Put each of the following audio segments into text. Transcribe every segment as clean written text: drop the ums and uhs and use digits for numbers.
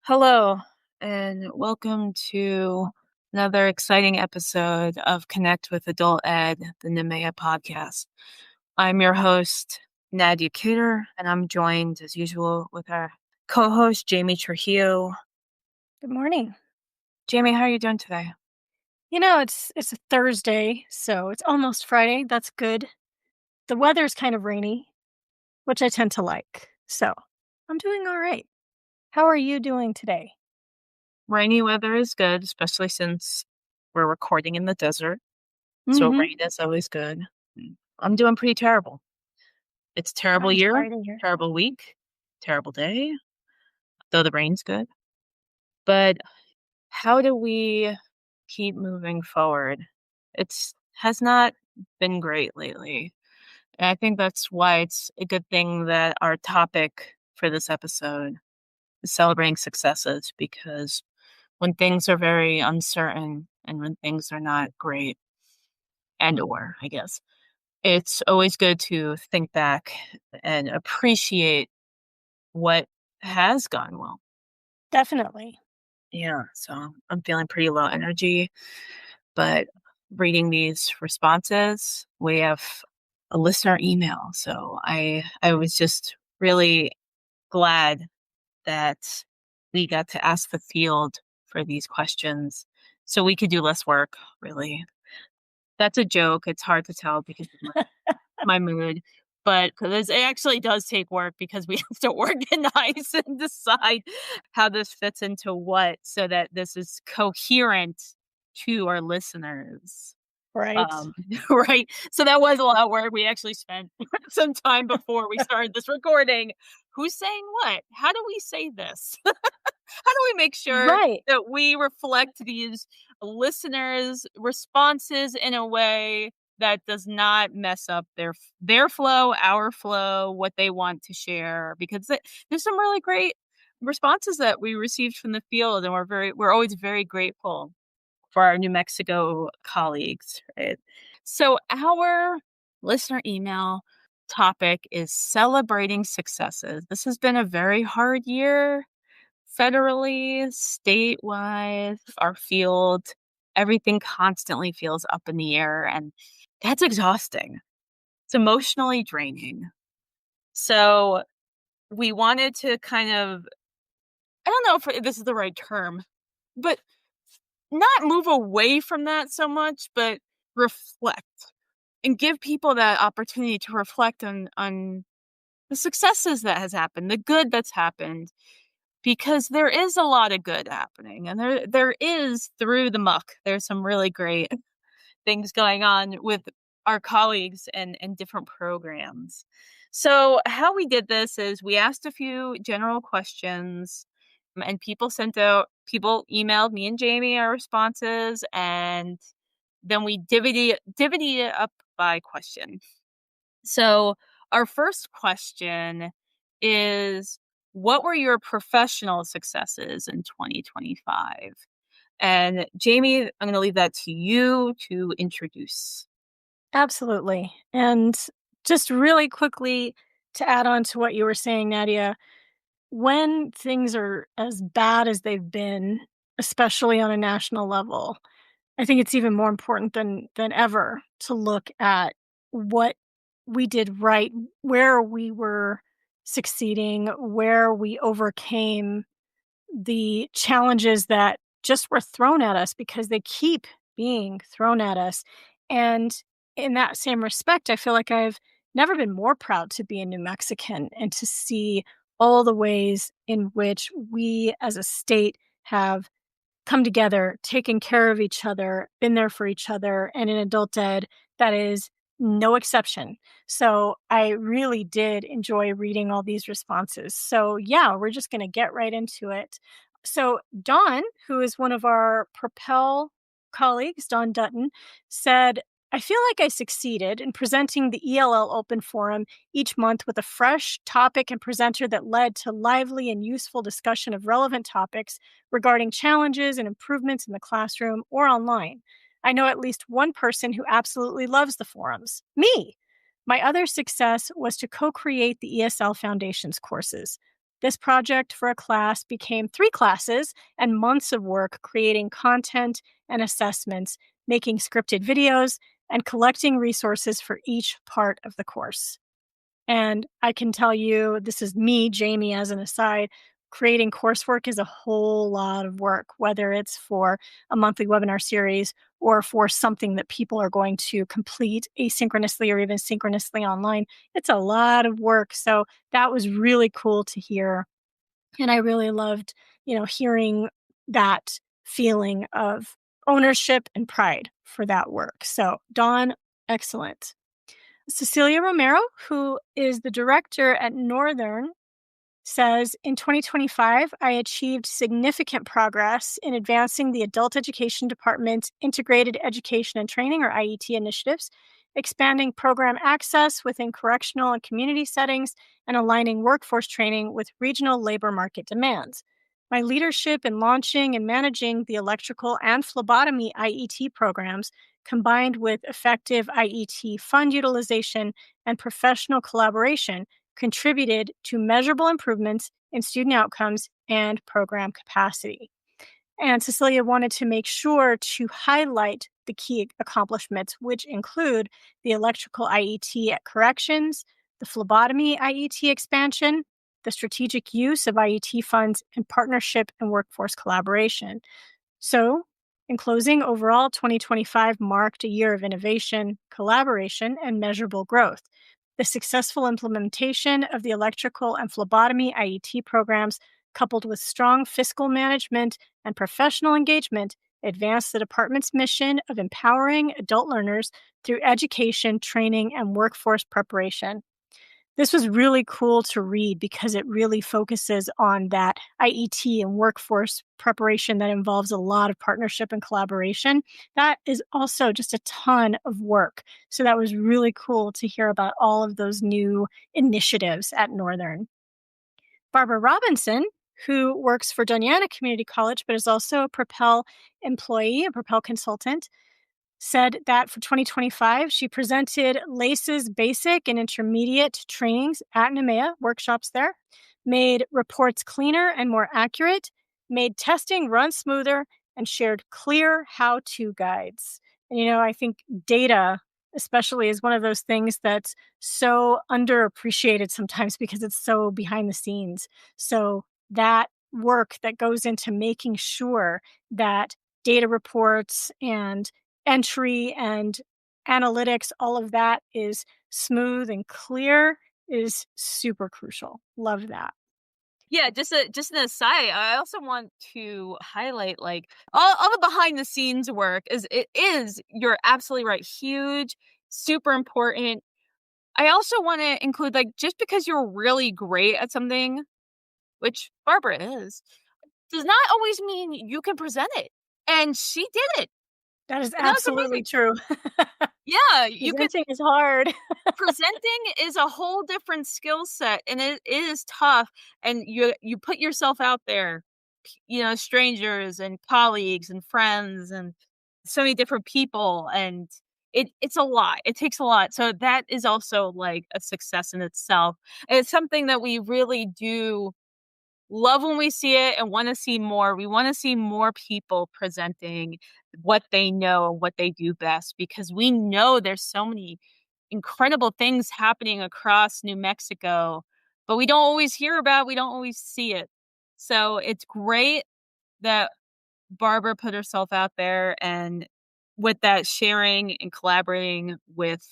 Hello, and welcome to another exciting episode of Connect with Adult Ed, the NMEA podcast. I'm your host, Nadia and I'm joined as usual with our co-host, Jamie Trujillo. Good morning. Jamie, how are you doing today? It's a Thursday, so it's almost Friday. That's good. The weather's kind of rainy, which I tend to like. So I'm doing all right. How are you doing today? Rainy weather is good, especially since we're recording in the desert. So Mm-hmm. rain is always good. I'm doing pretty terrible. It's a terrible I'm year, sorry to hear. terrible week, terrible day, though the rain's good. But how do we keep moving forward? It's has not been great lately. And I think that's why it's a good thing that our topic for this episode is celebrating successes, because when things are very uncertain and when things are not great, and or I guess, it's always good to think back and appreciate what has gone well. Definitely. Yeah, so I'm feeling pretty low energy. But reading these responses, we have a listener email. So I was just really glad that we got to ask the field for these questions so we could do less work, really. That's a joke. It's hard to tell because of my mood. But because it actually does take work because we have to organize and decide how this fits into what so that this is coherent to our listeners. Right. Um, right? So that was a lot of work. We actually spent some time before we started this recording. Who's saying what? How do we say this? How do we make sure Right. that we reflect these listeners' responses in a way that does not mess up their flow, our flow, what they want to share? Because there's some really great responses that we received from the field, and we're always very grateful for our New Mexico colleagues, right? So our listener email topic is celebrating successes. This has been a very hard year federally, statewide, our field. Everything constantly feels up in the air, and that's exhausting. It's emotionally draining. So we wanted to kind of, I don't know if this is the right term, but not move away from that so much, but reflect and give people that opportunity to reflect on the successes that has happened, the good that's happened, because there is a lot of good happening, and there is through the muck. There's some really great things going on with our colleagues and different programs. So how we did this is we asked a few general questions, and people emailed me and Jamie our responses, and then we divvied it up by question. So our first question is, what were your professional successes in 2025? And Jamie, I'm going to leave that to you to introduce. Absolutely. And just really quickly to add on to what you were saying, Nadia, when things are as bad as they've been, especially on a national level, I think it's even more important than ever to look at what we did right, where we were succeeding, where we overcame the challenges that just were thrown at us because they keep being thrown at us. And in that same respect, I feel like I've never been more proud to be a New Mexican and to see all the ways in which we as a state have come together, taken care of each other, been there for each other, and in adult ed, that is no exception. So I really did enjoy reading all these responses. So yeah, we're just going to get right into it. So Dawn, who is one of our Propel colleagues, Dawn Dutton, said, I feel like I succeeded in presenting the ELL Open Forum each month with a fresh topic and presenter that led to lively and useful discussion of relevant topics regarding challenges and improvements in the classroom or online. I know at least one person who absolutely loves the forums, me. My other success was to co-create the ESL Foundations courses. This project for a class became 3 classes and months of work creating content and assessments, making scripted videos, and collecting resources for each part of the course. And I can tell you, this is me, Jamie, as an aside, creating coursework is a whole lot of work, whether it's for a monthly webinar series or for something that people are going to complete asynchronously or even synchronously online. It's a lot of work. So that was really cool to hear. And I really loved, hearing that feeling of ownership and pride for that work. So, Dawn, excellent. Cecilia Romero, who is the director at Northern, says in 2025, I achieved significant progress in advancing the Adult Education Department's Integrated Education and Training, or IET, initiatives, expanding program access within correctional and community settings, and aligning workforce training with regional labor market demands. My leadership in launching and managing the electrical and phlebotomy IET programs, combined with effective IET fund utilization and professional collaboration, contributed to measurable improvements in student outcomes and program capacity. And Cecilia wanted to make sure to highlight the key accomplishments, which include the electrical IET at corrections, the phlebotomy IET expansion, the strategic use of IET funds, and partnership and workforce collaboration. So, in closing, overall, 2025 marked a year of innovation, collaboration, and measurable growth. The successful implementation of the electrical and phlebotomy IET programs, coupled with strong fiscal management and professional engagement, advanced the department's mission of empowering adult learners through education, training, and workforce preparation. This was really cool to read because it really focuses on that IET and workforce preparation that involves a lot of partnership and collaboration. That is also just a ton of work. So that was really cool to hear about all of those new initiatives at Northern. Barbara Robinson, who works for Doniana Community College but is also a Propel employee, a Propel consultant, said that for 2025, she presented LACE's basic and intermediate trainings at NEMEA workshops there, made reports cleaner and more accurate, made testing run smoother, and shared clear how-to guides. And, I think data, especially, is one of those things that's so underappreciated sometimes because it's so behind the scenes. So that work that goes into making sure that data reports and entry and analytics, all of that is smooth and clear is super crucial. Love that. Yeah, just an aside, I also want to highlight, like, all the behind the scenes work is, you're absolutely right, huge, super important. I also wanna include, like, just because you're really great at something, which Barbara is, does not always mean you can present it, and she did it, That is and that's absolutely amazing. true. Yeah, you could Presenting is hard. presenting is a whole different skill set, and it is tough, and you put yourself out there, strangers and colleagues and friends and so many different people, and it's a lot. It takes a lot. So that is also like a success in itself. And it's something that we really do love when we see it and want to see more. We want to see more people presenting what they know and what they do best, because we know there's so many incredible things happening across New Mexico, but we don't always hear about, we don't always see it. So it's great that Barbara put herself out there, and with that, sharing and collaborating with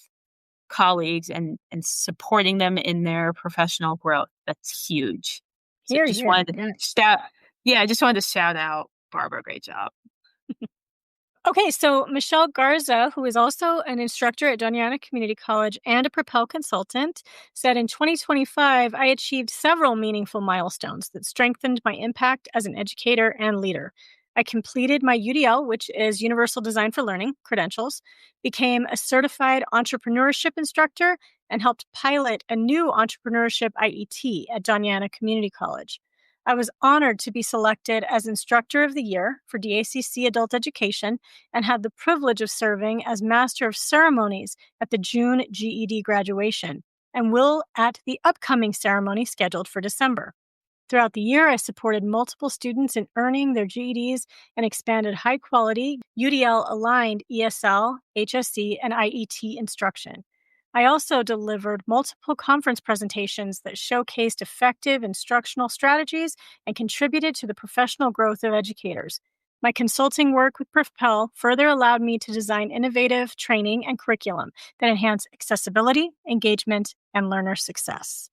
colleagues and supporting them in their professional growth. That's huge. So Here, just here. wanted to shout yeah, I just wanted to shout out Barbara, great job. Okay, so Michelle Garza, who is also an instructor at Doniana Community College and a Propel consultant, said in 2025, I achieved several meaningful milestones that strengthened my impact as an educator and leader. I completed my UDL, which is Universal Design for Learning credentials, became a certified entrepreneurship instructor, and helped pilot a new entrepreneurship IET at Doniana Community College. I was honored to be selected as Instructor of the Year for DACC Adult Education and had the privilege of serving as Master of Ceremonies at the June GED graduation and will at the upcoming ceremony scheduled for December. Throughout the year, I supported multiple students in earning their GEDs and expanded high quality UDL aligned ESL, HSC, and IET instruction. I also delivered multiple conference presentations that showcased effective instructional strategies and contributed to the professional growth of educators. My consulting work with Propel further allowed me to design innovative training and curriculum that enhance accessibility, engagement, and learner success.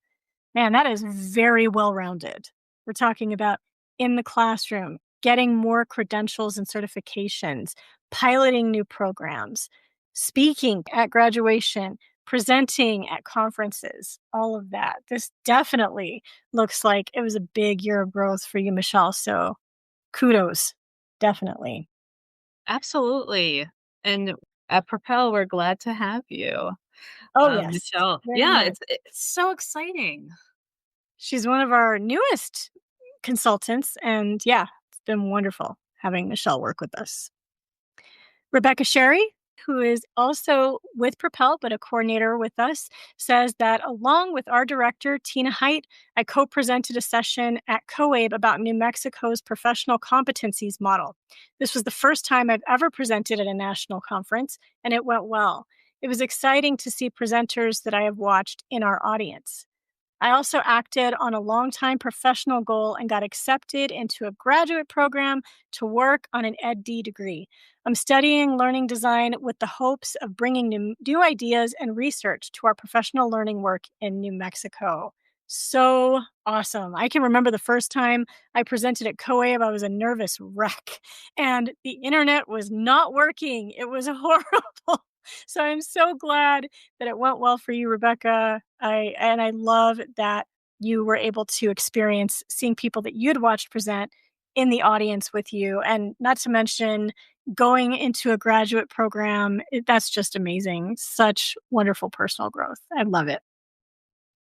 Man, that is very well rounded. We're talking about in the classroom, getting more credentials and certifications, piloting new programs, speaking at graduation, presenting at conferences, all of that. This definitely looks like it was a big year of growth for you, Michelle. So kudos, definitely. Absolutely. And at Propel, we're glad to have you, Oh, yes, Michelle. very Yeah, much. it's so exciting. She's one of our newest consultants. And yeah, it's been wonderful having Michelle work with us. Rebecca Sherry, who is also with Propel, but a coordinator with us, says that along with our director, Tina Height, I co presented a session at COABE about New Mexico's professional competencies model. This was the first time I've ever presented at a national conference, and it went well. It was exciting to see presenters that I have watched in our audience. I also acted on a long-time professional goal and got accepted into a graduate program to work on an EdD degree. I'm studying learning design with the hopes of bringing new ideas and research to our professional learning work in New Mexico. So awesome. I can remember the first time I presented at COABE, I was a nervous wreck and the internet was not working. It was horrible. So I'm so glad that it went well for you, Rebecca. I love that you were able to experience seeing people that you'd watched present in the audience with you, and not to mention going into a graduate program. That's just amazing. Such wonderful personal growth. I love it.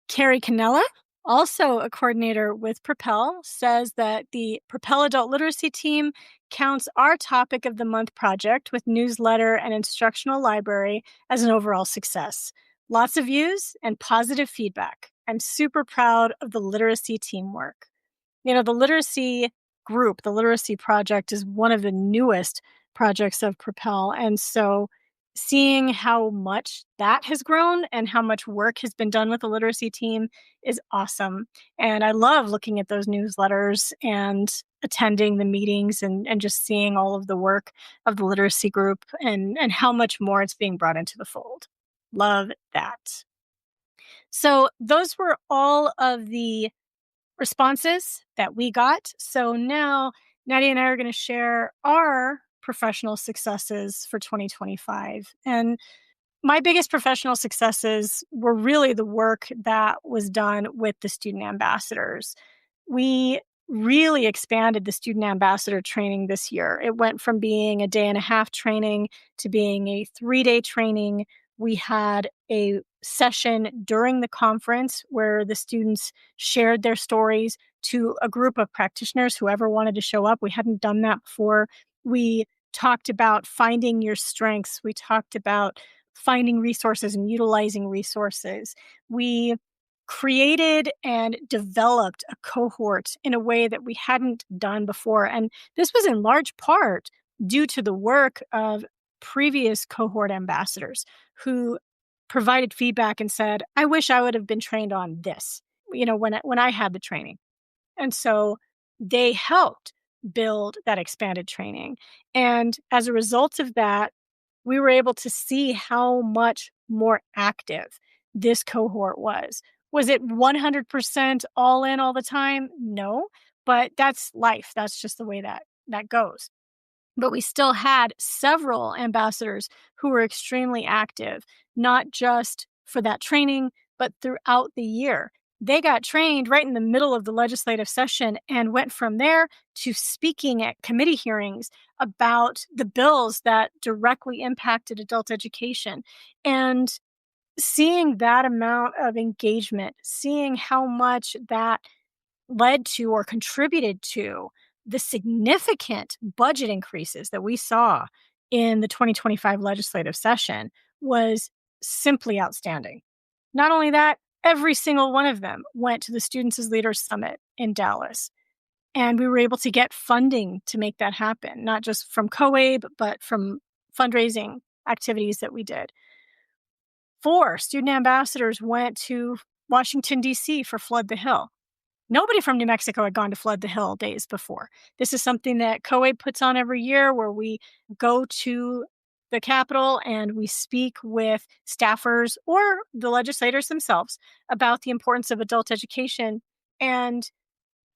Carrie Canella, also a coordinator with Propel, says that the Propel Adult Literacy Team counts our Topic of the Month project with newsletter and instructional library as an overall success. Lots of views and positive feedback. I'm super proud of the literacy teamwork. You know, the literacy group, the literacy project is one of the newest projects of Propel. And so seeing how much that has grown and how much work has been done with the literacy team is awesome. And I love looking at those newsletters and attending the meetings and just seeing all of the work of the literacy group and how much more it's being brought into the fold. Love that. So those were all of the responses that we got. So now Nadia and I are going to share our professional successes for 2025. And my biggest professional successes were really the work that was done with the student ambassadors. We really expanded the student ambassador training this year. It went from being a day and a half training to being a 3-day training. We had a session during the conference where the students shared their stories to a group of practitioners, whoever wanted to show up. We hadn't done that before. We talked about finding your strengths. We talked about finding resources and utilizing resources. We created and developed a cohort in a way that we hadn't done before. And this was in large part due to the work of previous cohort ambassadors who provided feedback and said, I wish I would have been trained on this, when I had the training. And so they helped build that expanded training. And as a result of that, we were able to see how much more active this cohort was. Was it 100% all in all the time? No, but that's life. That's just the way that goes. But we still had several ambassadors who were extremely active, not just for that training, but throughout the year. They got trained right in the middle of the legislative session and went from there to speaking at committee hearings about the bills that directly impacted adult education. And seeing that amount of engagement, seeing how much that led to or contributed to the significant budget increases that we saw in the 2025 legislative session was simply outstanding. Not only that, every single one of them went to the Students as Leaders Summit in Dallas. And we were able to get funding to make that happen, not just from COABE, but from fundraising activities that we did. 4 student ambassadors went to Washington, D.C. for Flood the Hill. Nobody from New Mexico had gone to Flood the Hill days before. This is something that COABE puts on every year where we go to the Capitol and we speak with staffers or the legislators themselves about the importance of adult education. And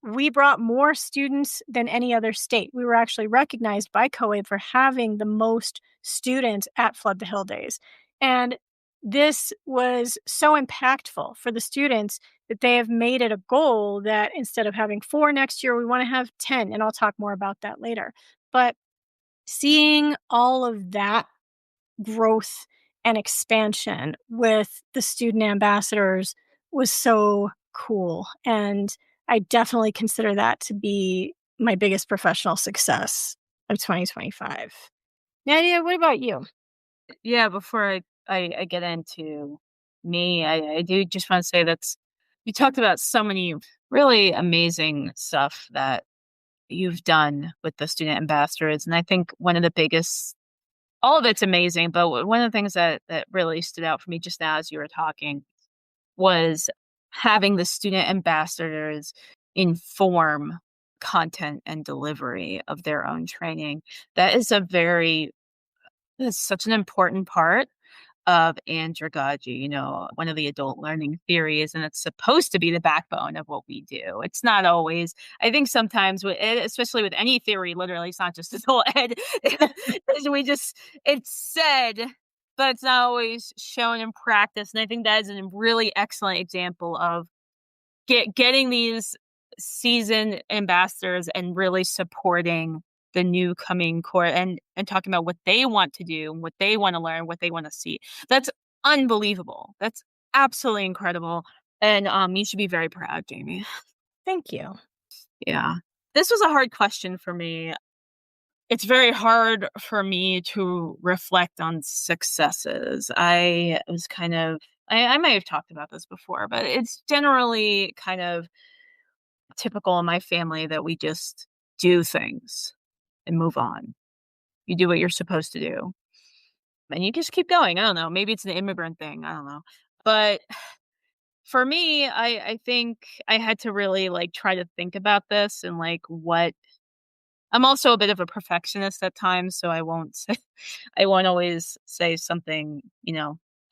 we brought more students than any other state. We were actually recognized by COABE for having the most students at Flood the Hill Days. And this was so impactful for the students that they have made it a goal that instead of having 4 next year, we want to have 10. And I'll talk more about that later. But seeing all of that growth and expansion with the student ambassadors was so cool. And I definitely consider that to be my biggest professional success of 2025. Nadia, what about you? Yeah, before I get into me, I do just want to say that's you talked about so many really amazing stuff that you've done with the student ambassadors. And I think one of the biggest all of it's amazing, but one of the things that really stood out for me just now as you were talking was having the student ambassadors inform content and delivery of their own training. That is a very that's such an important part of andragogy, one of the adult learning theories, and it's supposed to be the backbone of what we do. It's not always. I think sometimes, especially with any theory, literally, it's not just adult ed. It's said, but it's not always shown in practice. And I think that is a really excellent example of getting these seasoned ambassadors and really supporting the new coming core and talking about what they want to do, what they want to learn, what they want to see. That's unbelievable. That's absolutely incredible. And you should be very proud, Jamie. Thank you. Yeah. This was a hard question for me. It's very hard for me to reflect on successes. I was kind of I might have talked about this before, but it's generally kind of typical in my family that we just do things and move on. You do what you're supposed to do. And you just keep going. I don't know. Maybe it's an immigrant thing. I don't know. But for me, I think I had to really like try to think about this and like what I'm also a bit of a perfectionist at times, so I won't say I won't always say something,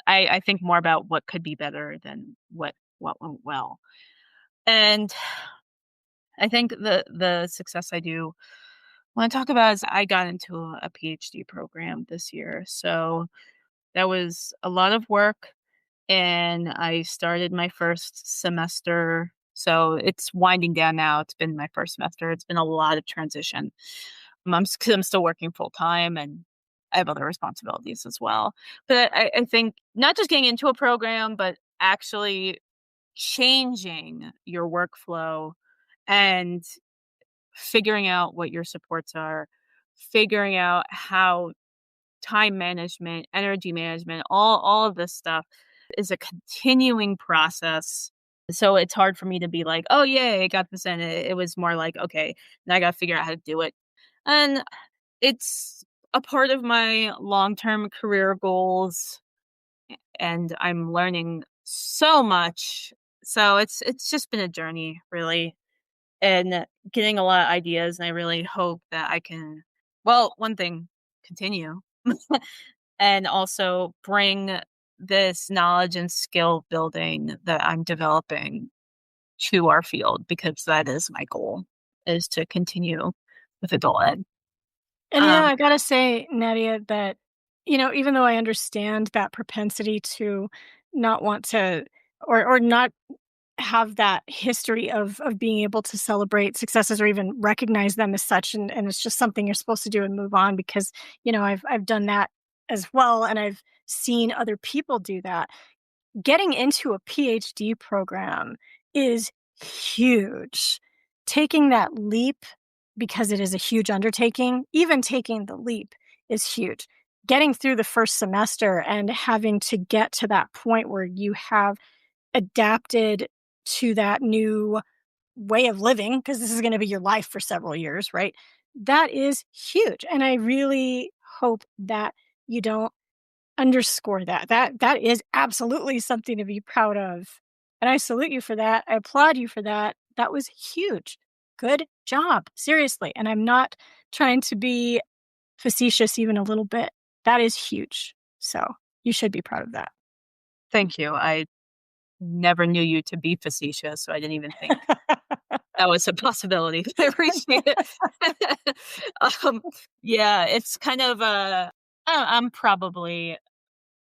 I think more about what could be better than what went well. And I think the success I do want to talk about is I got into a PhD program this year. So that was a lot of work and I started my first semester. So it's winding down now. It's been my first semester. It's been a lot of transition. 'Cause I'm still working full time and I have other responsibilities as well. But I think not just getting into a program, but actually changing your workflow and figuring out what your supports are, figuring out how time management, energy management, all of this stuff is a continuing process. So it's hard for me to be like, "Oh, yay, I got this in." It was more like, "Okay, now I gotta figure out how to do it." And it's a part of my long-term career goals, and I'm learning so much. So it's just been a journey, really, and getting a lot of ideas, and I really hope that I can well, one thing, continue. And also bring this knowledge and skill building that I'm developing to our field because that is my goal is to continue with adult ed. And Um, I gotta say, Nadia, that, even though I understand that propensity to not want to or not have that history of being able to celebrate successes or even recognize them as such, and it's just something you're supposed to do and move on because, I've done that as well, and I've seen other people do that. Getting into a PhD program is huge. Taking that leap, because it is a huge undertaking, even taking the leap is huge. Getting through the first semester and having to get to that point where you have adapted to that new way of living, because this is gonna be your life for several years, right? That is huge, and I really hope that you don't underscore that. That is absolutely something to be proud of, and I salute you for that. I applaud you for that. That was huge. Good job, seriously, and I'm not trying to be facetious even a little bit. That is huge. So, you should be proud of that. Thank you. I never knew you to be facetious, so I didn't even think that was a possibility. I appreciate it. Um, yeah, it's kind of, I'm probably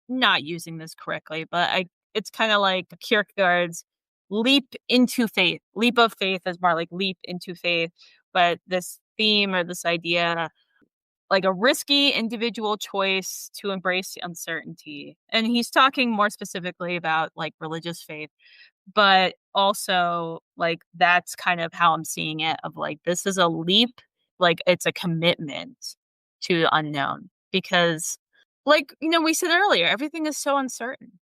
not using this correctly, but I it's kinda like Kierkegaard's leap into faith. Leap of faith is more like leap into faith, but this theme or this idea, like a risky individual choice to embrace uncertainty. And he's talking more specifically about, like, religious faith, but also, like, that's kind of how I'm seeing it of, like, this is a leap, like, it's a commitment to the unknown because, like, we said earlier, everything is so uncertain.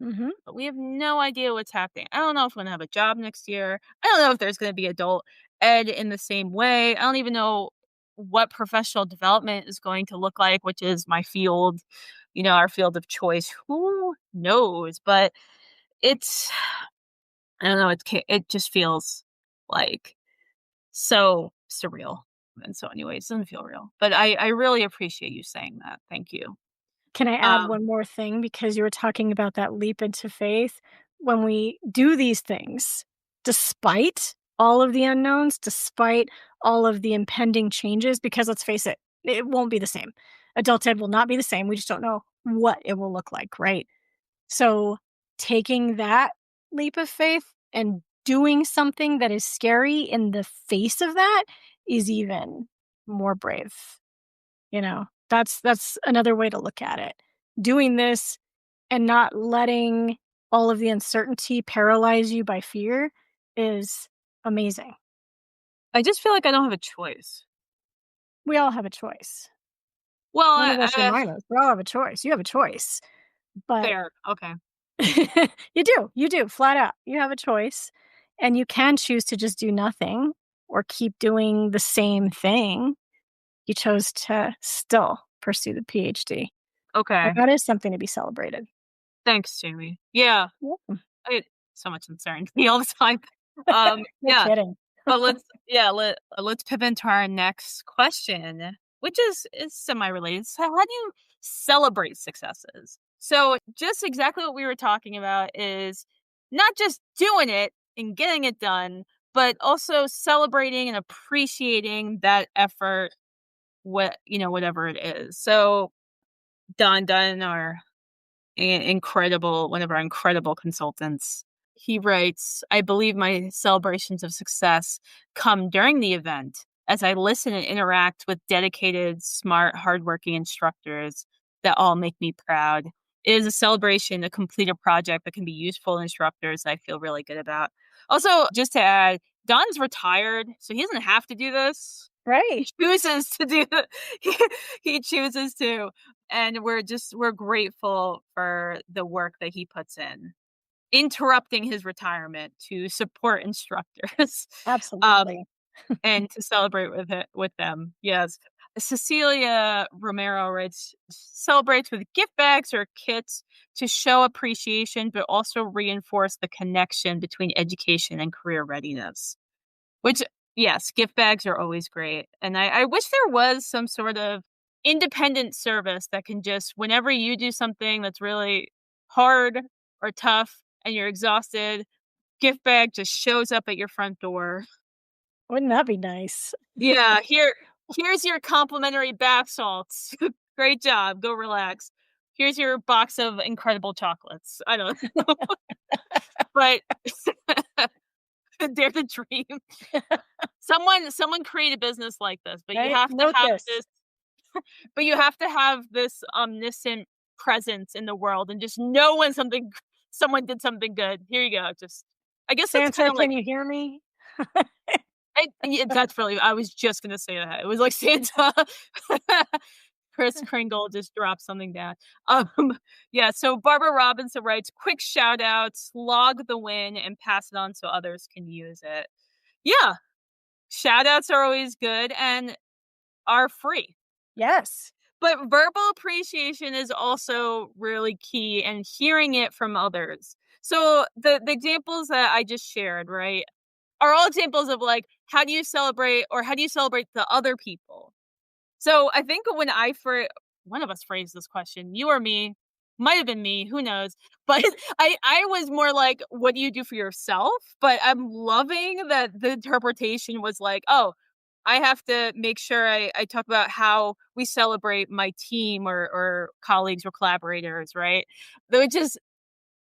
Mhm. But we have no idea what's happening. I don't know if I'm gonna have a job next year. I don't know if there's gonna be adult ed in the same way. I don't even know what professional development is going to look like, which is my field, our field of choice. Who knows? But it's I don't know, it just feels like so surreal in so many ways. It doesn't feel real. But I really appreciate you saying that. Thank you. Can I add Um, one more thing because you were talking about that leap into faith? When we do these things, despite all of the unknowns, despite all of the impending changes, because let's face it, it won't be the same. Adulthood will not be the same. We just don't know what it will look like, right? So, taking that leap of faith and doing something that is scary in the face of that is even more brave. That's another way to look at it. Doing this and not letting all of the uncertainty paralyze you by fear is amazing. I just feel like I don't have a choice. We all have a choice. Well, None of us are mindless. We all have a choice. You have a choice, but fair. Okay. you do, flat out. You have a choice, and you can choose to just do nothing or keep doing the same thing. You chose to still pursue the PhD, and Okay. that is something to be celebrated. Thanks, Jamie. Yeah, Yeah. I get so much uncertainty all the time. No Yeah, kidding. but let's pivot into our next question, which is semi-related. So how do you celebrate successes? So just exactly what we were talking about is not just doing it and getting it done, but also celebrating and appreciating that effort, whatever it is. So Don, our incredible one of our incredible consultants. He writes, I believe my celebrations of success come during the event as I listen and interact with dedicated, smart, hardworking instructors that all make me proud. It is a celebration to complete a project that can be useful to instructors that I feel really good about. Also, just to add, Don's retired, so he doesn't have to do this. He Right. chooses to do he, he chooses to, and we're grateful for the work that he puts in, interrupting his retirement to support instructors, um, Absolutely. and to celebrate with them. Yes. Cecilia Romero writes, celebrates with gift bags or kits to show appreciation, but also reinforce the connection between education and career readiness. Which, yes, gift bags are always great, and I wish there was some sort of independent service that can just whenever you do something that's really hard or tough and you're exhausted, gift bag just shows up at your front door. Wouldn't that be nice? Yeah, here's your complimentary bath salts. Great job, go relax. Here's your box of incredible chocolates. I don't know, but they're the dream. Someone create a business like this, but you Right? have to Note have this. this but you have to have this omniscient presence in the world and just know when someone did something good. Here you go. Just I guess that's Santa, kinda like can you hear me? yeah, that's really I was just gonna say that. It was like Santa Kris Kringle just dropped something down. Um, yeah, so Barbara Robinson writes, "Quick shout outs, log the win, and pass it on so others can use it." Yeah, shout outs are always good and are free. Yes. But verbal appreciation is also really key and hearing it from others. So the examples that I just shared, right, are all examples of like how do you celebrate or how do you celebrate the other people? So I think when one of us phrased this question, you or me, might have been me, who knows? But I was more like, what do you do for yourself? But I'm loving that the interpretation was like, oh, I have to make sure I talk about how we celebrate my team or colleagues or collaborators, right? Which is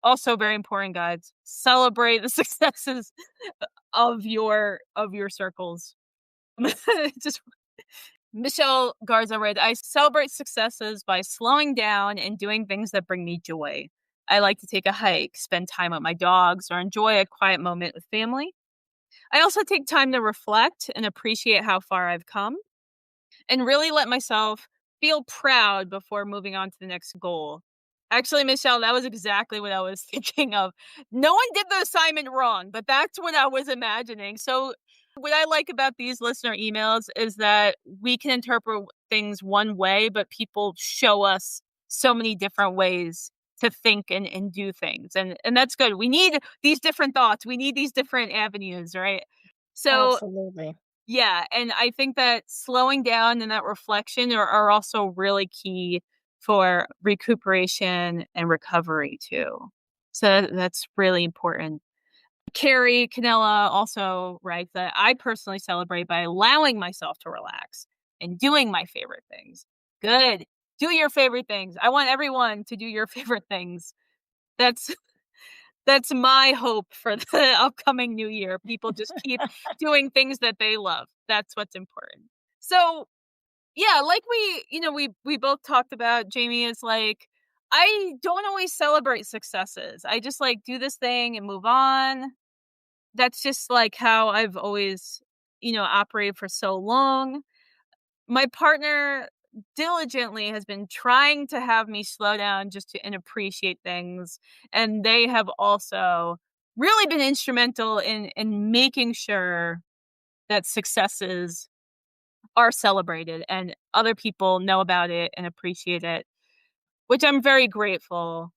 also very important, guys. Celebrate the successes of your circles. Just Michelle Garza read, I celebrate successes by slowing down and doing things that bring me joy. I like to take a hike, spend time with my dogs, or enjoy a quiet moment with family. I also take time to reflect and appreciate how far I've come and really let myself feel proud before moving on to the next goal. Actually, Michelle, that was exactly what I was thinking of. No one did the assignment wrong, but that's what I was imagining. So, what I like about these listener emails is that we can interpret things one way, but people show us so many different ways to think and do things. And that's good. We need these different thoughts. We need these different avenues, right? So Absolutely. yeah, and I think that slowing down and that reflection are also really key for recuperation and recovery too. So that's really important. Carrie Canella also writes that I personally celebrate by allowing myself to relax and doing my favorite things. Good. Do your favorite things. I want everyone to do your favorite things. That's that's my hope for the upcoming new year. People just keep doing things that they love. That's what's important. So, yeah, like we both talked about, Jamie, is like I don't always celebrate successes. I just like do this thing and move on. That's just like how I've always, operated for so long. My partner diligently has been trying to have me slow down just to and appreciate things, and they have also really been instrumental in making sure that successes are celebrated and other people know about it and appreciate it, which I'm very grateful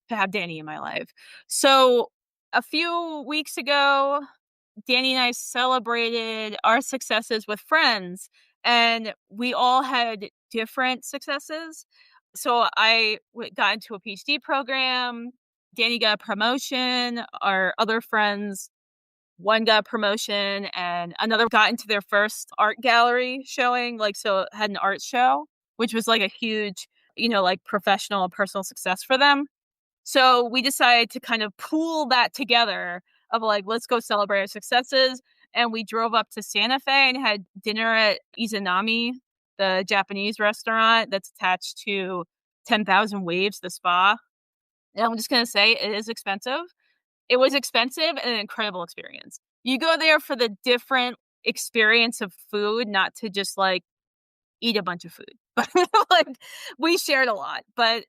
to have Danny in my life. So a few weeks ago, Danny and I celebrated our successes with friends, and we all had different successes. So got into a PhD program. Danny got a promotion. Our other friends, one got a promotion, and another got into their first art gallery showing. Like, so had an art show, which was like a huge, like professional and personal success for them. So we decided to kind of pool that together of like, let's go celebrate our successes. And we drove up to Santa Fe and had dinner at Izanami, the Japanese restaurant that's attached to 10,000 Waves, the spa. And I'm just going to say it is expensive. It was expensive and an incredible experience. You go there for the different experience of food, not to just like eat a bunch of food. But like we shared a lot. But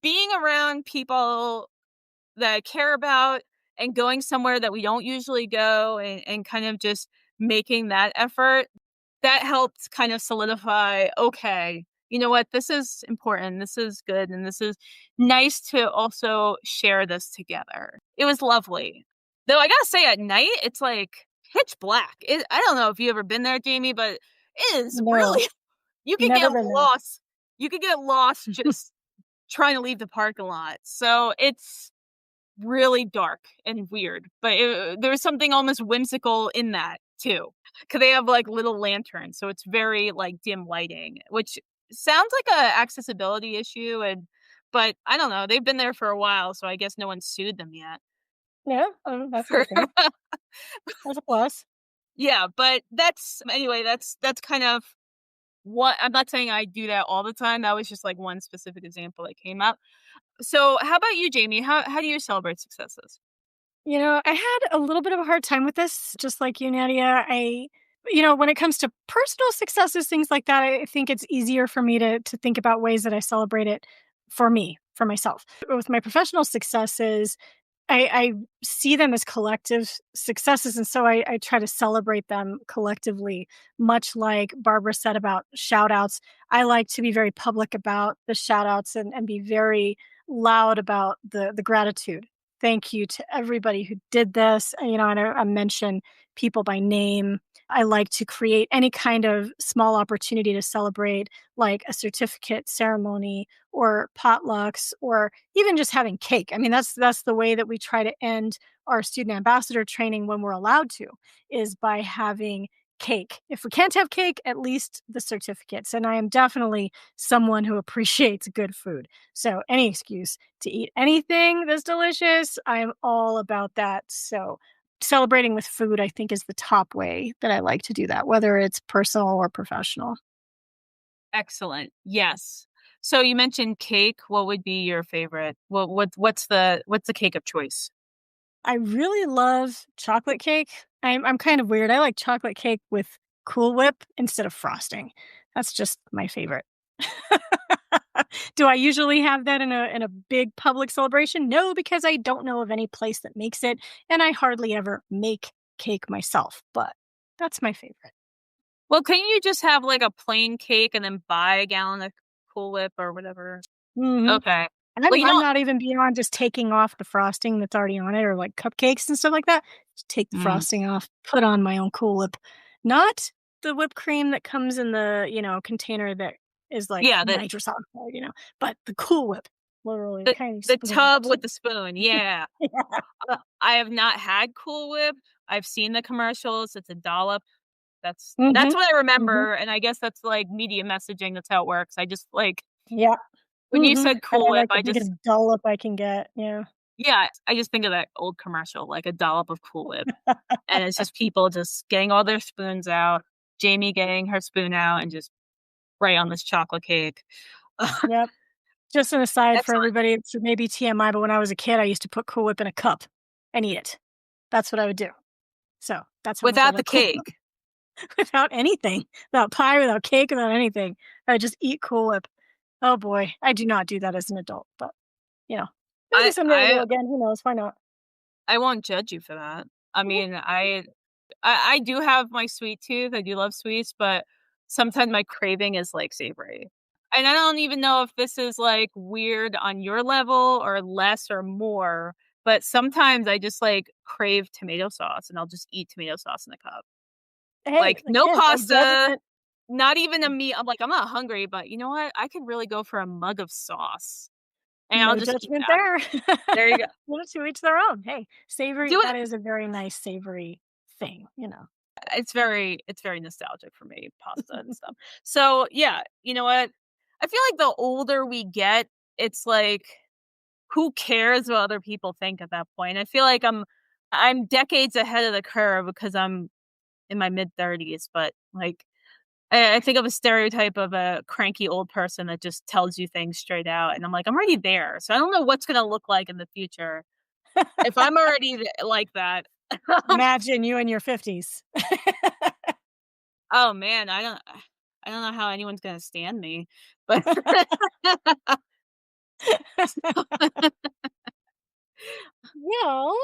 being around people that I care about and going somewhere that we don't usually go and kind of just making that effort, that helped kind of solidify, okay, you know what, this is important, this is good, and this is nice to also share this together. It was lovely. Though I gotta say, at night, it's like pitch black. I don't know if you ever been there, Jamie, but it is No, really, you could never get been there. lost. You could get lost just trying to leave the parking lot. So it's really dark and weird, but there's something almost whimsical in that too. Cause they have like little lanterns, so it's very like dim lighting, which sounds like a accessibility issue. But I don't know. They've been there for a while, so I guess no one sued them yet. Yeah, that's a good thing. That's a plus. Yeah, but that's kind of what I'm not saying I do that all the time. That was just like one specific example that came up. So how about you, Jamie? How do you celebrate successes? I had a little bit of a hard time with this, just like you, Nadia. When it comes to personal successes, things like that, I think it's easier for me to think about ways that I celebrate it for me, for myself. With my professional successes, I see them as collective successes, and so I try to celebrate them collectively, much like Barbara said about shout outs. I like to be very public about the shout outs and be very loud about the gratitude. Thank you to everybody who did this. And I mention people by name. I like to create any kind of small opportunity to celebrate, like a certificate ceremony or potlucks or even just having cake. I mean, that's the way that we try to end our student ambassador training when we're allowed to, is by having cake. If we can't have cake, at least the certificates. And I am definitely someone who appreciates good food. So any excuse to eat anything that's delicious, I am all about that. So celebrating with food, I think, is the top way that I like to do that, whether it's personal or professional. Excellent. Yes. So you mentioned cake. What would be your favorite? What's the cake of choice? I really love chocolate cake. I'm kind of weird. I like chocolate cake with Cool Whip instead of frosting. That's just my favorite. Do I usually have that in a big public celebration? No, because I don't know of any place that makes it, and I hardly ever make cake myself, but that's my favorite. Well, couldn't you just have like a plain cake and then buy a gallon of Cool Whip or whatever? Mhm. Okay. And Well, I'm not even beyond just taking off the frosting that's already on it or like cupcakes and stuff like that. Just take the mm, frosting off, put on my own Cool Whip. Not the whipped cream that comes in the container that is like yeah, nitrous oxide, but the Cool Whip. Literally a the tiny the spoon. tub with the spoon. Yeah. Yeah. I have not had Cool Whip. I've seen the commercials. It's a dollop. That's Mhm. what I Mhm. remember, and I guess that's like media messaging. That's how it works. I just like Yeah. when you Mhm. said And Cool I Whip, like the biggest dollop I can get. Yeah. yeah, I just think of that old commercial, like a dollop of Cool Whip. And it's just people just getting all their spoons out, Jamie getting her spoon out and just right on this chocolate cake. Yep. Just an aside for Excellent. everybody, it's maybe TMI, but when I was a kid, I used to put Cool Whip in a cup and eat it. That's what I would do. So, that's how much I Without the like Cool Whip. cake. Without anything, without pie, without cake, without anything. I just eat Cool Whip. Oh boy, I do not do that as an adult, but, you know, maybe I someday I will I again, who knows, why not? I won't judge you for that. I mean, I do have my sweet tooth. I do love sweets, but sometimes my craving is like savory. And I don't even know if this is like weird on your level or less or more, but sometimes I just like crave tomato sauce and I'll just eat tomato sauce in a cup. Hey, Like no again, no pasta, judgment. not even a meat. I'm like, I'm not hungry, but you know what? I could really go for a mug of sauce and I'll No just eat judgment that. there. There you go. Well, to each their own. Hey, savory, Do that it. is a very nice savory thing. It's very nostalgic for me, pasta and stuff. So, yeah, you know what? I feel like the older we get, it's like, who cares what other people think at that point? I feel like I'm decades ahead of the curve because I'm in my mid-30s, but, like, I think of a stereotype of a cranky old person that just tells you things straight out, and I'm like, "I'm already there, so I don't know what's gonna look like in the future if I'm already like that." Imagine you in your 50s. Oh, man, I don't know how anyone's gonna stand me, but Well,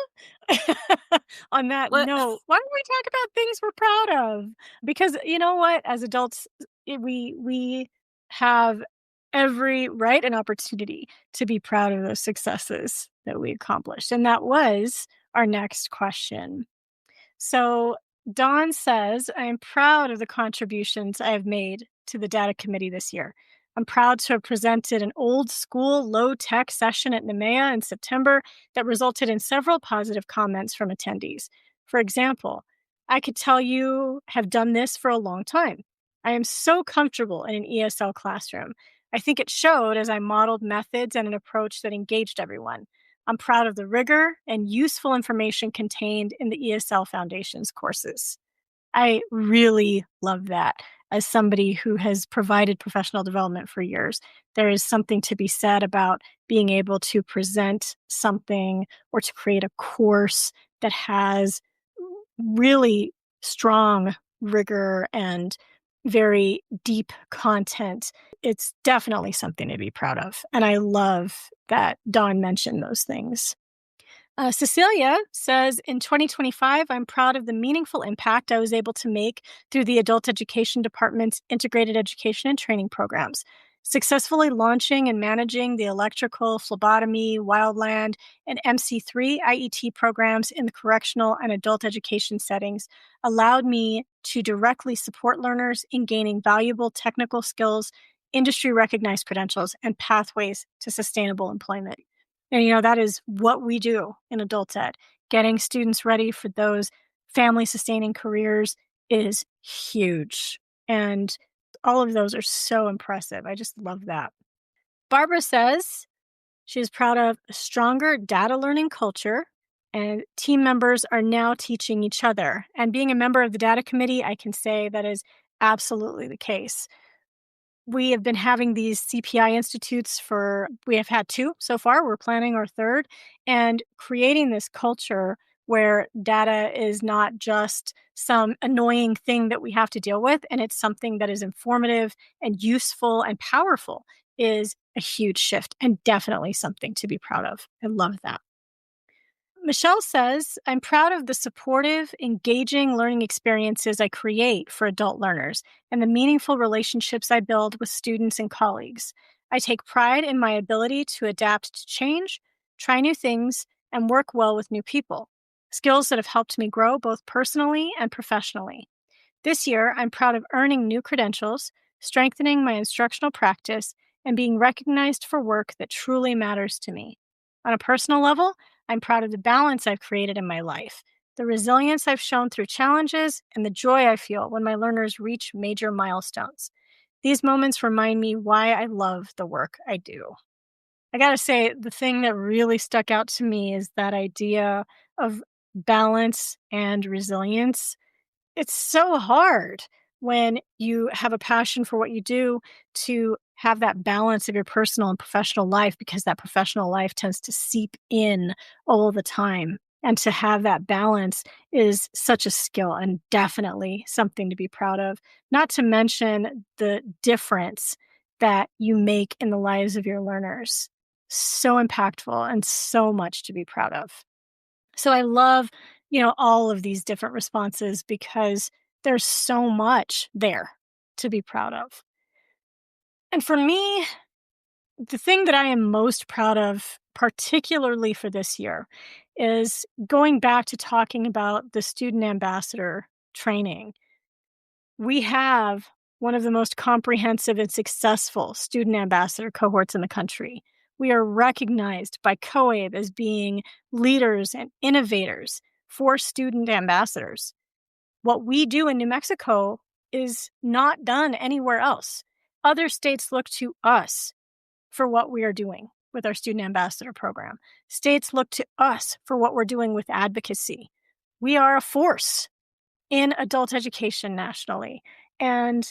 on that what note, why don't we talk about things we're proud of? Because you know what? As adults, we have every right and opportunity to be proud of those successes that we accomplished. And that was our next question. So Dawn says, I am proud of the contributions I have made to the data committee this year. I'm proud to have presented an old school low tech session at NMEA in September that resulted in several positive comments from attendees. For example, I could tell you have done this for a long time. I am so comfortable in an ESL classroom. I think it showed as I modeled methods and an approach that engaged everyone. I'm proud of the rigor and useful information contained in the ESL Foundations courses. I really love that. As somebody who has provided professional development for years, there is something to be said about being able to present something or to create a course that has really strong rigor and very deep content. It's definitely something to be proud of. And I love that Dawn mentioned those things. Cecilia says, in 2025, I'm proud of the meaningful impact I was able to make through the Adult Education Department's integrated education and training programs. Successfully launching and managing the electrical, phlebotomy, wildland, and MC3 IET programs in the correctional and adult education settings allowed me to directly support learners in gaining valuable technical skills, industry recognized credentials, and pathways to sustainable employment. And, that is what we do in adult ed. Getting students ready for those family sustaining careers is huge. And all of those are so impressive. I just love that. Barbara says she is proud of a stronger data learning culture, and team members are now teaching each other. And being a member of the data committee, I can say that is absolutely the case. We have been having these CPI institutes we have had 2 so far. We're planning our 3rd, and creating this culture where data is not just some annoying thing that we have to deal with, and it's something that is informative and useful and powerful is a huge shift and definitely something to be proud of. I love that. Michelle says, I'm proud of the supportive, engaging learning experiences I create for adult learners and the meaningful relationships I build with students and colleagues. I take pride in my ability to adapt to change, try new things, and work well with new people, skills that have helped me grow both personally and professionally. This year, I'm proud of earning new credentials, strengthening my instructional practice, and being recognized for work that truly matters to me. On a personal level, I'm proud of the balance I've created in my life, the resilience I've shown through challenges, and the joy I feel when my learners reach major milestones. These moments remind me why I love the work I do. I gotta say, the thing that really stuck out to me is that idea of balance and resilience. It's so hard when you have a passion for what you do to have that balance of your personal and professional life, because that professional life tends to seep in all the time. And to have that balance is such a skill and definitely something to be proud of. Not to mention the difference that you make in the lives of your learners. So impactful and so much to be proud of. So I love, all of these different responses because there's so much there to be proud of. And for me, the thing that I am most proud of, particularly for this year, is going back to talking about the student ambassador training. We have one of the most comprehensive and successful student ambassador cohorts in the country. We are recognized by COABE as being leaders and innovators for student ambassadors. What we do in New Mexico is not done anywhere else. Other states look to us for what we are doing with our student ambassador program. States look to us for what we're doing with advocacy. We are a force in adult education nationally. And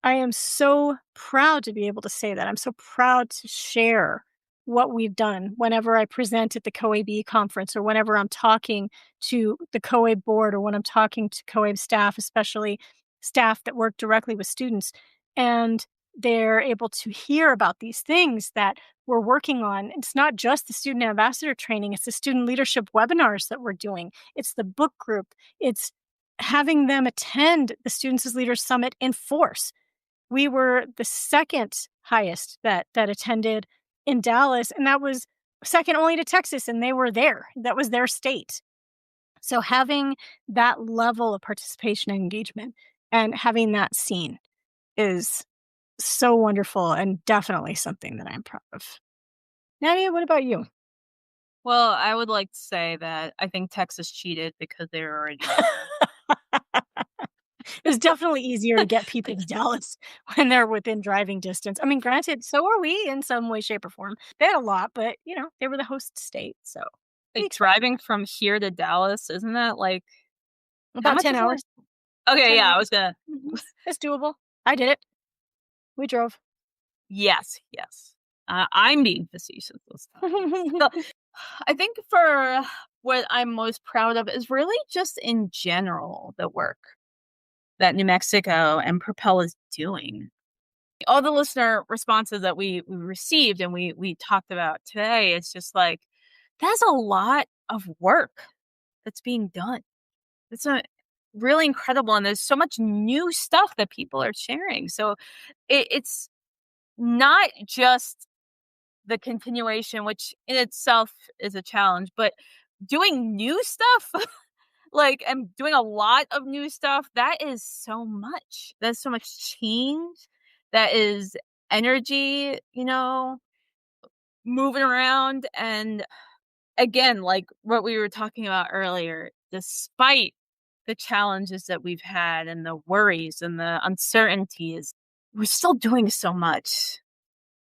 I am so proud to be able to say that. I'm so proud to share what we've done whenever I present at the COAB conference, or whenever I'm talking to the COAB board, or when I'm talking to COAB staff, especially staff that work directly with students. And they're able to hear about these things that we're working on. It's not just the student ambassador training, it's the student leadership webinars that we're doing. It's the book group. It's having them attend the Students as Leaders Summit in force. We were the second highest that attended in Dallas, and that was second only to Texas, and they were there. That was their state. So having that level of participation and engagement and having that seen is so wonderful and definitely something that I'm proud of. Nadia, what about you? Well, I would like to say that I think Texas cheated because they were already It was definitely easier to get people to Dallas when they're within driving distance. I mean, granted, so are we in some way, shape, or form. They had a lot, but they were the host state, so we like expect driving from here to Dallas. Isn't that like how about much 10 is it? hours. Okay, 10 yeah, I hours. was gonna. Mhm. It's doable. I did it. We drove. Yes, yes. I'm being facetious this time. So, I think for what I'm most proud of is really just in general the work. that New Mexico and Propel is doing. All the listener responses that we received and we talked about today, it's just like, that's a lot of work that's being done. It's a really incredible, and there's so much new stuff that people are sharing. So it's not just the continuation, which in itself is a challenge, but doing new stuff, like, and doing a lot of new stuff, that is so much. That's so much change. That is energy, moving around. And again, like what we were talking about earlier, despite the challenges that we've had and the worries and the uncertainties, we're still doing so much.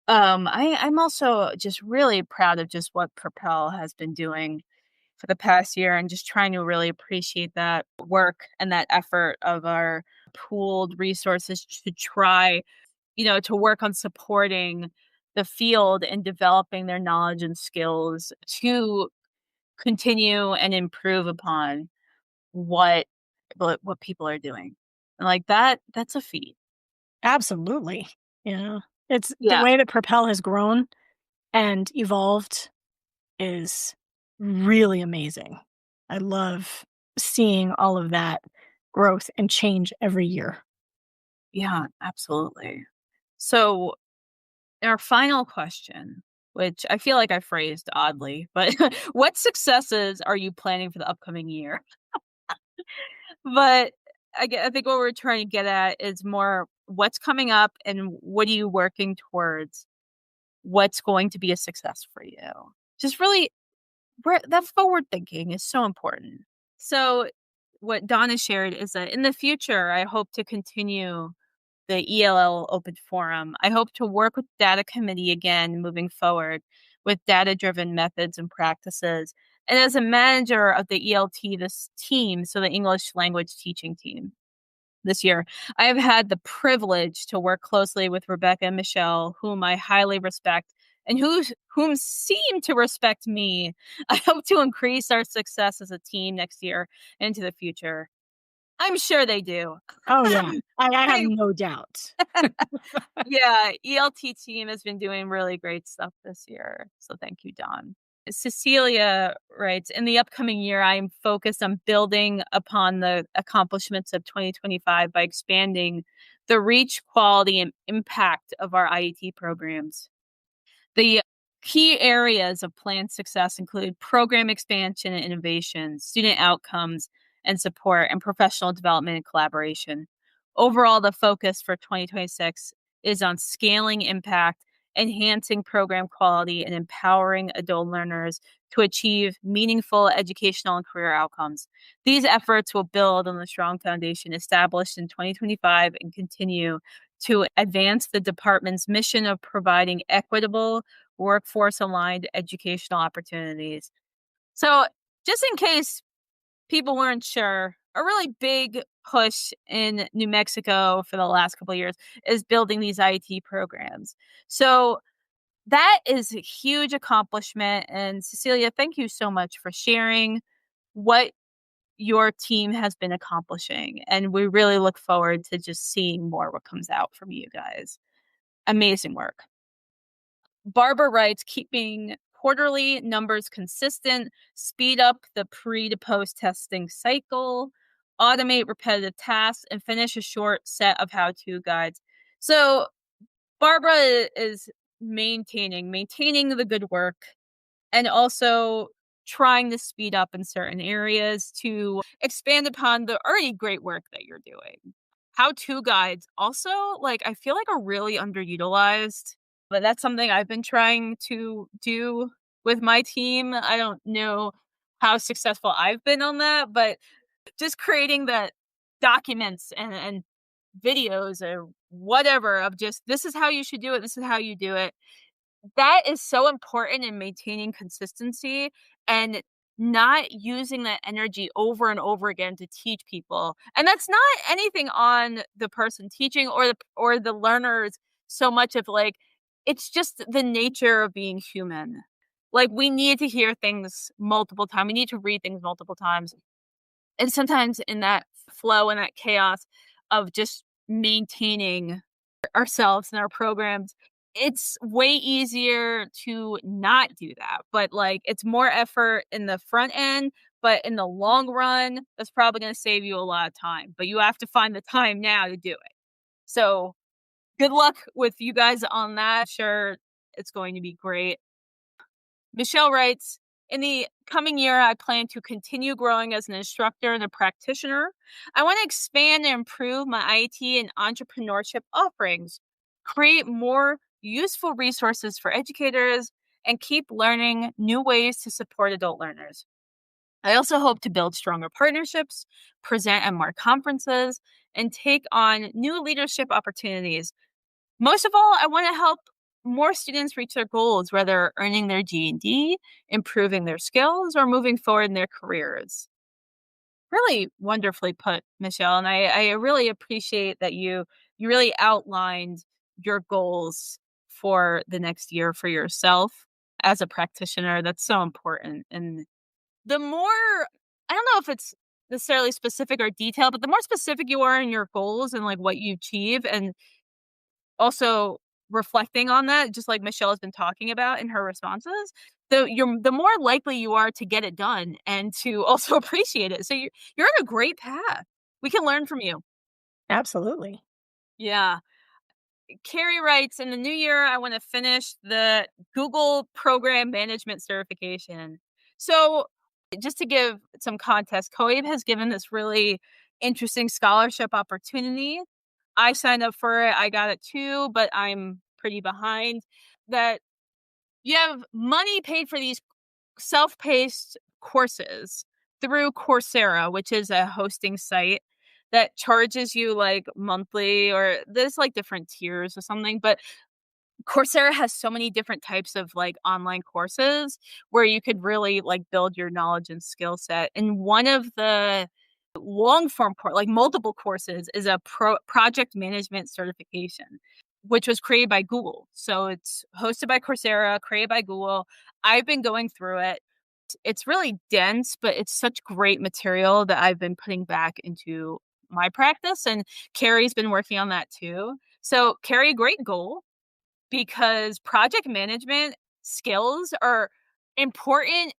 I'm also just really proud of just what Propel has been doing for the past year and just trying to really appreciate that work and that effort of our pooled resources to try, to work on supporting the field and developing their knowledge and skills to continue and improve upon what what people are doing. And like that's a feat. Absolutely. Yeah. It's the Yeah. way that Propel has grown and evolved is really amazing. I love seeing all of that growth and change every year. Yeah, absolutely. So, our final question, which I feel like I phrased oddly, but what successes are you planning for the upcoming year? But I think what we're trying to get at is more what's coming up and what are you working towards? What's going to be a success for you? Just really, that forward thinking is so important. So, what Donna shared is that in the future, I hope to continue the ELL Open Forum. I hope to work with data committee again moving forward with data-driven methods and practices. And as a manager of the ELT, this team, so the English language teaching team this year, I have had the privilege to work closely with Rebecca and Michelle, whom I highly respect and whom seem to respect me. I hope to increase our success as a team next year into the future. I'm sure they do. Oh, yeah. I have I no doubt. Yeah, ELT team has been doing really great stuff this year. So thank you, Don. Cecilia writes, in the upcoming year, I am focused on building upon the accomplishments of 2025 by expanding the reach, quality, and impact of our IET programs. The key areas of planned success include program expansion and innovation, student outcomes and support, and professional development and collaboration. Overall, the focus for 2026 is on scaling impact, enhancing program quality, and empowering adult learners to achieve meaningful educational and career outcomes. These efforts will build on the strong foundation established in 2025 and continue to advance the department's mission of providing equitable, workforce aligned educational opportunities. So, just in case people weren't sure, a really big push in New Mexico for the last couple of years is building these IT programs. So, that is a huge accomplishment. And Cecilia, thank you so much for sharing what your team has been accomplishing. And we really look forward to just seeing more what comes out from you guys. Amazing work. Barbara writes, keeping quarterly numbers consistent, speed up the pre to post testing cycle, automate repetitive tasks, and finish a short set of how to guides. So, Barbara is maintaining the good work and also trying to speed up in certain areas to expand upon the already great work that you're doing. How-to guides also, like, I feel like are really underutilized, but that's something I've been trying to do with my team. I don't know how successful I've been on that, but just creating the documents and videos or whatever of just, "This is how you should do it, this is how you do it." That is so important in maintaining consistency and not using that energy over and over again to teach people. And that's not anything on the person teaching or the learners so much of like it's just the nature of being human. Like we need to hear things multiple times. We need to read things multiple times. And sometimes in that flow and that chaos, of just maintaining ourselves and our programs, it's way easier to not do that. But like it's more effort in the front end, but in the long run, that's probably going to save you a lot of time. But you have to find the time now to do it. So good luck with you guys on that. Sure, it's going to be great. Michelle writes, in the coming year, I plan to continue growing as an instructor and a practitioner. I want to expand and improve my IT and entrepreneurship offerings, create more useful resources for educators, and keep learning new ways to support adult learners. I also hope to build stronger partnerships, present at more conferences, and take on new leadership opportunities. Most of all, I want to help more students reach their goals, whether earning their GED, improving their skills, or moving forward in their careers. Really wonderfully put, Michelle, and I really appreciate that you really outlined your goals for the next year for yourself as a practitioner. That's so important. And the more, I don't know if it's necessarily specific or detailed, but the more specific you are in your goals and like what you achieve, and also reflecting on that, just like Michelle has been talking about in her responses, the more likely you are to get it done and to also appreciate it. So you're on a great path. We can learn from you. Absolutely. Yeah. Carrie writes, in the new year, I want to finish the Google Program Management certification. So, just to give some context, COAB has given this really interesting scholarship opportunity. I signed up for it. I got it too, but I'm pretty behind. That you have money paid for these self-paced courses through Coursera, which is a hosting site that charges you like monthly, or there's like different tiers or something, but Coursera has so many different types of like online courses where you could really like build your knowledge and skill set. And one of the long form course, like multiple courses, is a project management certification, which was created by Google. So it's hosted by Coursera, created by Google. I've been going through it. It's really dense, but it's such great material that I've been putting back into my practice. And Carrie's been working on that too. So, Carrie, great goal, because project management skills are important.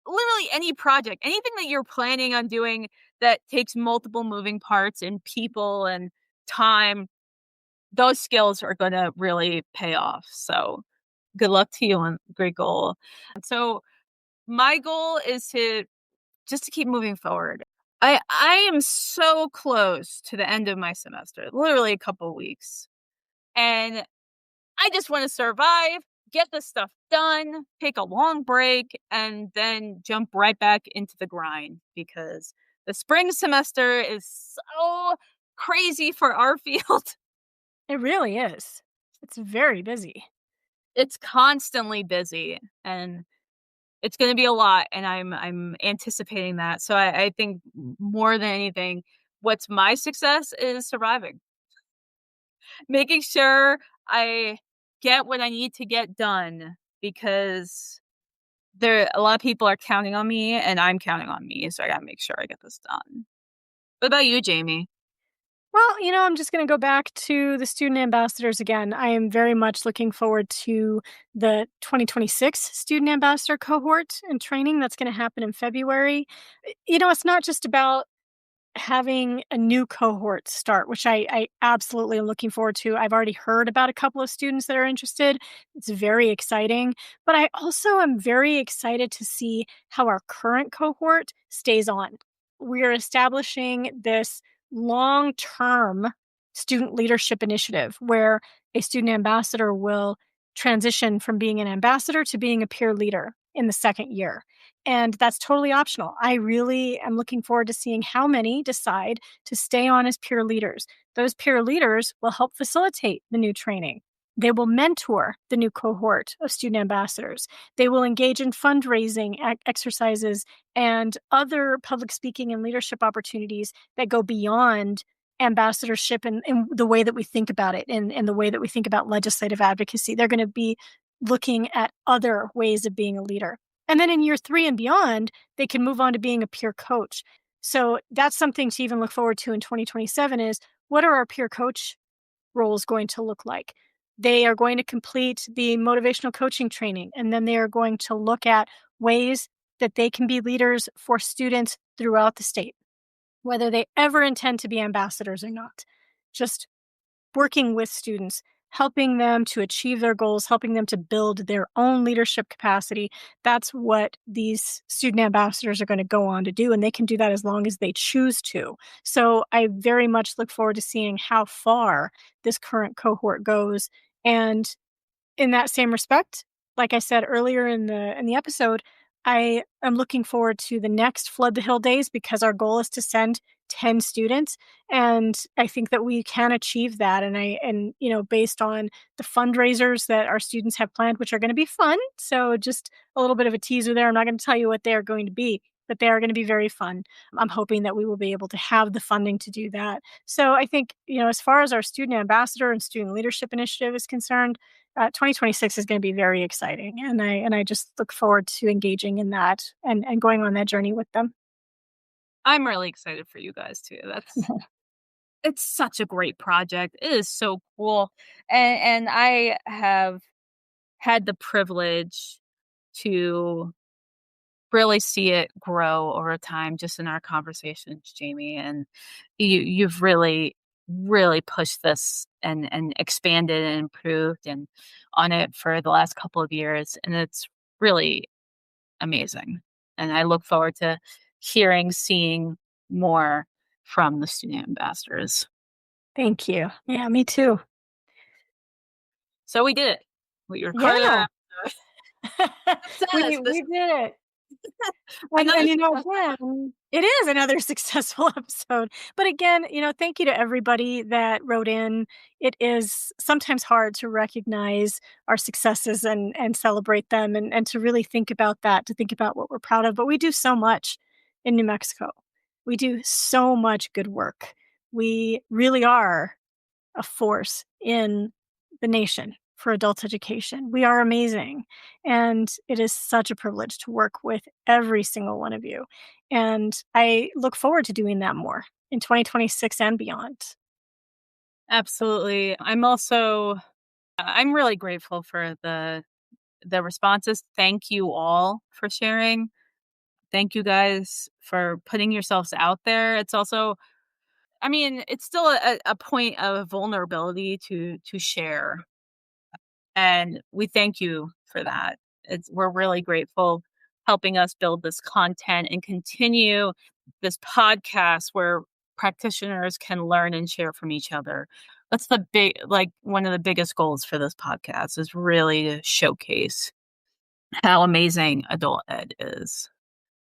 Literally any project, anything that you're planning on doing that takes multiple moving parts and people and time, those skills are going to really pay off. So good luck to you on great goal. So my goal is to just to keep moving forward. I am so close to the end of my semester, literally a couple weeks. And I just want to survive, get this stuff done, take a long break, and then jump right back into the grind, because the spring semester is so crazy for our field. It really is. It's very busy. It's constantly busy, and it's going to be a lot, and I'm anticipating that. So I think more than anything, what's my success is surviving, making sure I get what I need to get done, because a lot of people are counting on me and I'm counting on me. So I got to make sure I get this done. What about you, Jamie? Well, I'm just going to go back to the student ambassadors again. I am very much looking forward to the 2026 student ambassador cohort and training that's going to happen in February. It's not just about having a new cohort start, which I absolutely am looking forward to. I've already heard about a couple of students that are interested. It's very exciting. But I also am very excited to see how our current cohort stays on. We're establishing this long term student leadership initiative where a student ambassador will transition from being an ambassador to being a peer leader in the second year. And that's totally optional. I really am looking forward to seeing how many decide to stay on as peer leaders. Those peer leaders will help facilitate the new training. They will mentor the new cohort of student ambassadors. They will engage in fundraising exercises and other public speaking and leadership opportunities that go beyond ambassadorship and the way that we think about it and the way that we think about legislative advocacy. They're going to be looking at other ways of being a leader. And then in year 3 and beyond, they can move on to being a peer coach. So that's something to even look forward to in 2027 is what are our peer coach roles going to look like? They are going to complete the motivational coaching training, and then they are going to look at ways that they can be leaders for students throughout the state, whether they ever intend to be ambassadors or not. Just working with students, helping them to achieve their goals, helping them to build their own leadership capacity. That's what these student ambassadors are going to go on to do. And they can do that as long as they choose to. So I very much look forward to seeing how far this current cohort goes. And in that same respect, like I said earlier in the episode, I am looking forward to the next Flood the Hill days because our goal is to send 10 students, and I think that we can achieve that. And you know, based on the fundraisers that our students have planned, which are going to be fun. So just a little bit of a teaser there. I'm not going to tell you what they are going to be, but they are going to be very fun. I'm hoping that we will be able to have the funding to do that. So I think, you know, as far as our student ambassador and student leadership initiative is concerned, 2026 is going to be very exciting, and I just look forward to engaging in that and going on that journey with them. I'm really excited for you guys too. It's such a great project. It is so cool. And I have had the privilege to really see it grow over time just in our conversations, Jamie. And you've really pushed this and expanded and improved and on it for the last couple of years. And it's really amazing. And I look forward to seeing more from the student ambassadors. Thank you. Yeah, me too. So we did it. We recorded Yeah. our success. We did it. Another And you know, success. again, it is another successful episode. But again, you know, thank you to everybody that wrote in. It is sometimes hard to recognize our successes and celebrate them and to really think about that, to think about what we're proud of. But we do so much in New Mexico. We do so much good work. We really are a force in the nation for adult education. We are amazing. And it is such a privilege to work with every single one of you. And I look forward to doing that more in 2026 and beyond. Absolutely. I'm really grateful for the responses. Thank you all for sharing. Thank you guys for putting yourselves out there. It's also, I mean, it's still a point of vulnerability to share. And we thank you for that. We're really grateful helping us build this content and continue this podcast where practitioners can learn and share from each other. That's one of the biggest goals for this podcast is really to showcase how amazing adult ed is.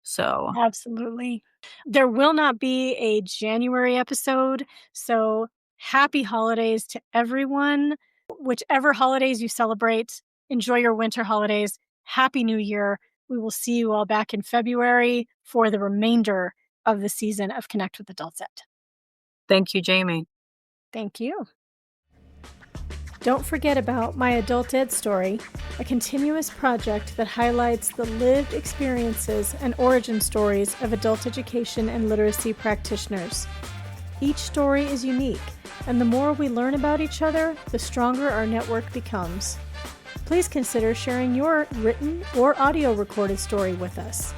So Absolutely. There will not be a January episode. So happy holidays to everyone. Whichever holidays you celebrate, enjoy your winter holidays. Happy New Year. We will see you all back in February for the remainder of the season of Connect with Adults Ed. thank you, Jamie. Thank you. Don't forget about My Adult Ed Story, a continuous project that highlights the lived experiences and origin stories of adult education and literacy practitioners. Each story is unique, and the more we learn about each other, the stronger our network becomes. Please consider sharing your written or audio recorded story with us.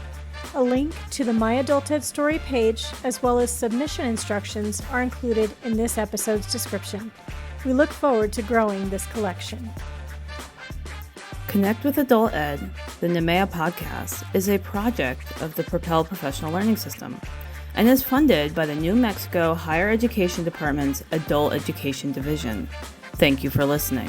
A link to the My Adult Ed Story page, as well as submission instructions, are included in this episode's description. We look forward to growing this collection. Connect with Adult Ed, the NMEA podcast, is a project of the Propel Professional Learning System and is funded by the New Mexico Higher Education Department's Adult Education Division. Thank you for listening.